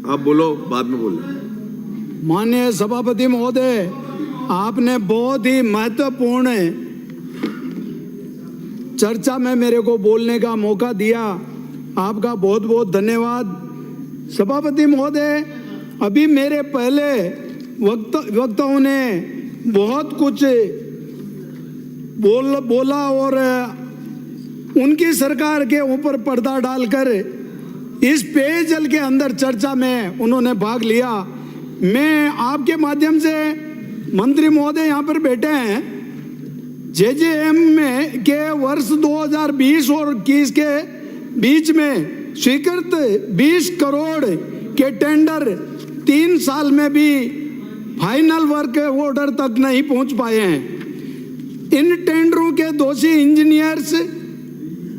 आप बोलो, बाद में बोलो। माननीय सभापति महोदय, आपने बहुत ही महत्वपूर्ण चर्चा में मेरे को बोलने का मौका दिया, आपका बहुत बहुत धन्यवाद। सभापति महोदय, अभी मेरे पहले वक्ताओं ने बहुत कुछ बोला और उनकी सरकार के ऊपर पर्दा डालकर इस पेयजल के अंदर चर्चा में उन्होंने भाग लिया। मैं आपके माध्यम से, मंत्री महोदय यहाँ पर बैठे हैं, जेजेएम में के वर्ष 2020 और 21 के बीच में स्वीकृत 20 करोड़ के टेंडर 3 साल में भी फाइनल वर्क ऑर्डर तक नहीं पहुंच पाए हैं। इन टेंडरों के दोषी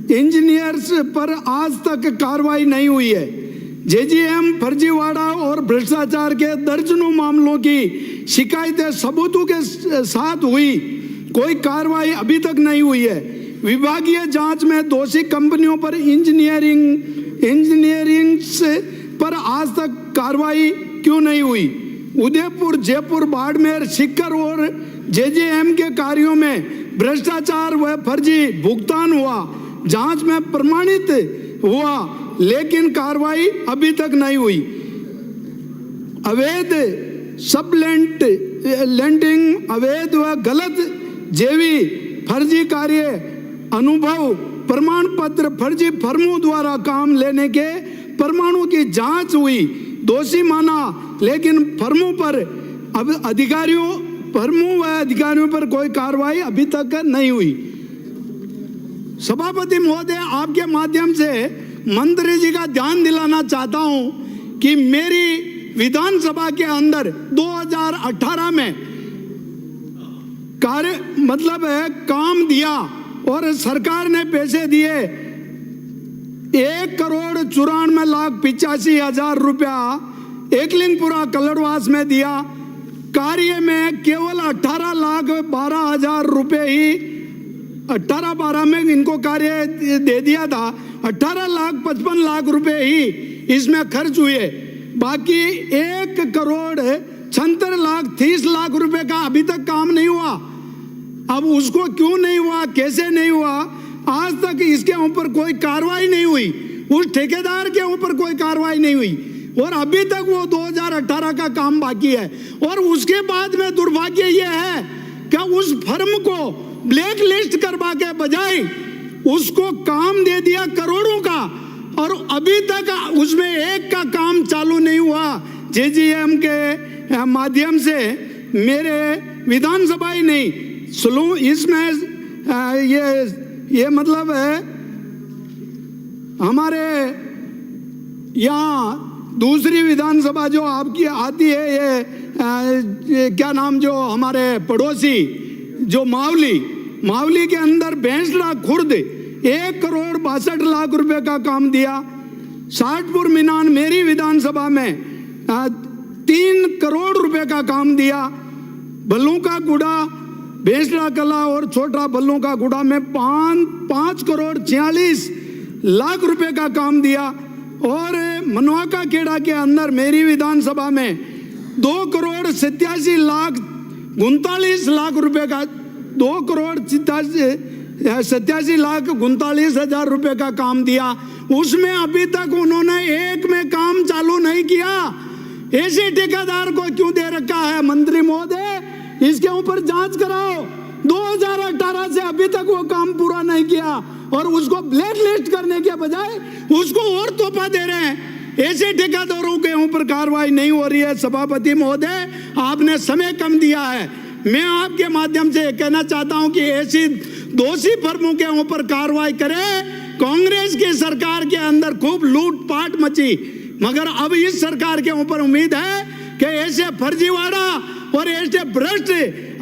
इंजीनियर्स पर आज तक कार्रवाई नहीं हुई है। जेजीएम फर्जीवाड़ा और भ्रष्टाचार के दर्जनों मामलों की शिकायतें सबूतों के साथ हुई, कोई कार्रवाई अभी तक नहीं हुई है। विभागीय जांच में दोषी कंपनियों पर इंजीनियरिंग पर आज तक कार्रवाई क्यों नहीं हुई? उदयपुर, जयपुर, बाड़मेर, सीकर और जेजेएम के कार्यों में भ्रष्टाचार व फर्जी भुगतान हुआ, जांच में प्रमाणित हुआ, लेकिन कार्रवाई अभी तक नहीं हुई। अवैध सबलेंटिंग, अवैध व गलत जेवी फर्जी कार्य, अनुभव प्रमाण पत्र, फर्जी फर्मों द्वारा काम लेने के प्रमाणों की जांच हुई, दोषी माना, लेकिन फर्मों व अधिकारियों पर कोई कार्रवाई अभी तक नहीं हुई। सभापति महोदय, आपके माध्यम से मंत्री जी का ध्यान दिलाना चाहता हूं कि मेरी विधानसभा के अंदर 2018 में काम दिया और सरकार ने पैसे दिए 1,94,85,000 रुपया एकलिंगपुरा कलड़वास में दिया। कार्य में केवल 18,12,000 रुपए ही 18-12 में इनको कार्य दे दिया था। 18,55,00,000 रुपए ही इसमें खर्च हुए, बाकी 1,76,30,00,000 रुपए का अभी तक काम नहीं हुआ। अब उसको क्यों नहीं हुआ, कैसे नहीं हुआ, आज तक इसके ऊपर कोई कार्रवाई नहीं हुई, उस ठेकेदार के ऊपर कोई कार्रवाई नहीं हुई और अभी तक वो 2018 का काम बाकी है। और उसके बाद में दुर्भाग्य ये है कि उस फर्म को ब्लैक लिस्ट करवा के बजाय उसको काम दे दिया करोड़ों का और अभी तक उसमें एक का काम चालू नहीं हुआ। जेजीएम के माध्यम से मेरे विधानसभा ही नहीं, इसमें ये मतलब है हमारे यहाँ दूसरी विधानसभा जो आपकी आती है, ये क्या नाम, जो हमारे पड़ोसी जो मावली के अंदर भैंसला खुर्द 1,62,00,000 रुपए का काम दिया। साठपुर मीनान मेरी विधानसभा में 3 करोड़ रुपए का काम दिया। बल्लों का गुड़ा, भैंसला कला और छोटा बल्लों का गुड़ा में 5,46,00,000 रुपए का काम दिया। और मनवाका खेड़ा के अंदर मेरी विधानसभा में 2,87,39,00,000 रुपए का 2,87,39,00,000 रुपए का काम दिया। उसमें अभी तक उन्होंने एक में काम चालू नहीं किया। ऐसे ठेकेदार को क्यों दे रखा है? मंत्री महोदय, इसके ऊपर जांच कराओ। 2018 से अभी तक वो काम पूरा नहीं किया और उसको ब्लैक लिस्ट करने के बजाय उसको और तोहफा दे रहे हैं। ऐसे ठेकेदारों के ऊपर कार्रवाई नहीं हो रही है। सभापति महोदय, आपने समय कम दिया है। मैं आपके माध्यम से कहना चाहता हूं कि ऐसी दोषी फर्मों के ऊपर कार्रवाई करें। कांग्रेस की सरकार के अंदर खूब लूटपाट मची, मगर अब इस सरकार के ऊपर उम्मीद है कि ऐसे फर्जीवाड़ा और ऐसे भ्रष्ट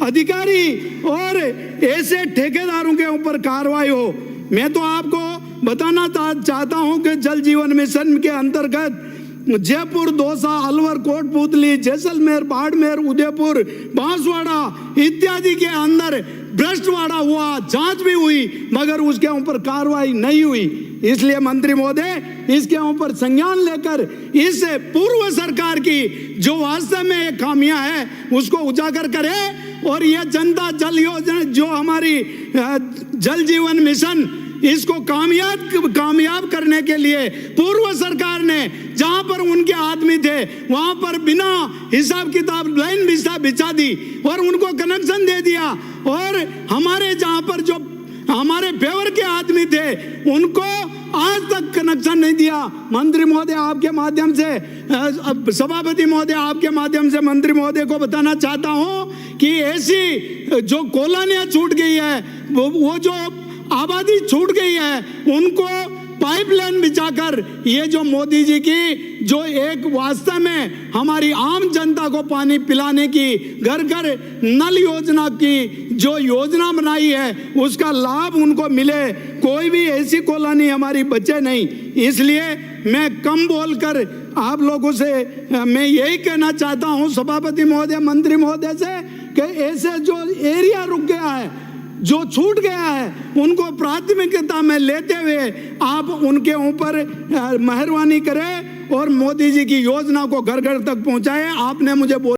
अधिकारी और ऐसे ठेकेदारों के ऊपर कार्रवाई हो। मैं तो आपको बताना चाहता हूं कि जल जीवन मिशन के अंतर्गत जयपुर, दौसा, अलवर, कोटपुतली, जैसलमेर, बाड़मेर, उदयपुर, बांसवाड़ा इत्यादि के अंदर भ्रष्टवाड़ा हुआ, जांच भी हुई, मगर उसके ऊपर कार्रवाई नहीं हुई। इसलिए मंत्री महोदय इसके ऊपर संज्ञान लेकर इस पूर्व सरकार की जो वास्तव में ये खामियां है उसको उजागर करे और ये जनता जल योजना जो हमारी जल जीवन मिशन इसको कामयाब करने के लिए पूर्व सरकार ने जहां पर उनके आदमी थे वहां पर बिना हिसाब किताब लाइन बिछा दी और उनको कनेक्शन दे दिया, और हमारे जहां पर जो हमारे फेवर के आदमी थे उनको आज तक कनेक्शन नहीं दिया। मंत्री महोदय आपके माध्यम से, सभापति महोदय आपके माध्यम से मंत्री महोदय को बताना चाहता हूं कि ऐसी जो कॉलोनियां छूट गई है, वो जो आबादी छूट गई है, उनको पाइपलाइन बिछाकर ये जो मोदी जी की जो एक वास्तव में हमारी आम जनता को पानी पिलाने की घर घर नल योजना की जो योजना बनाई है उसका लाभ उनको मिले, कोई भी ऐसी कॉलोनी हमारी बचे नहीं। इसलिए मैं कम बोलकर आप लोगों से मैं यही कहना चाहता हूं सभापति महोदय, मंत्री महोदय से, कि ऐसे जो एरिया रुक गया है, जो छूट गया है, उनको प्राथमिकता में लेते हुए आप उनके ऊपर मेहरबानी करें और मोदी जी की योजना को घर घर तक पहुंचाएं। आपने मुझे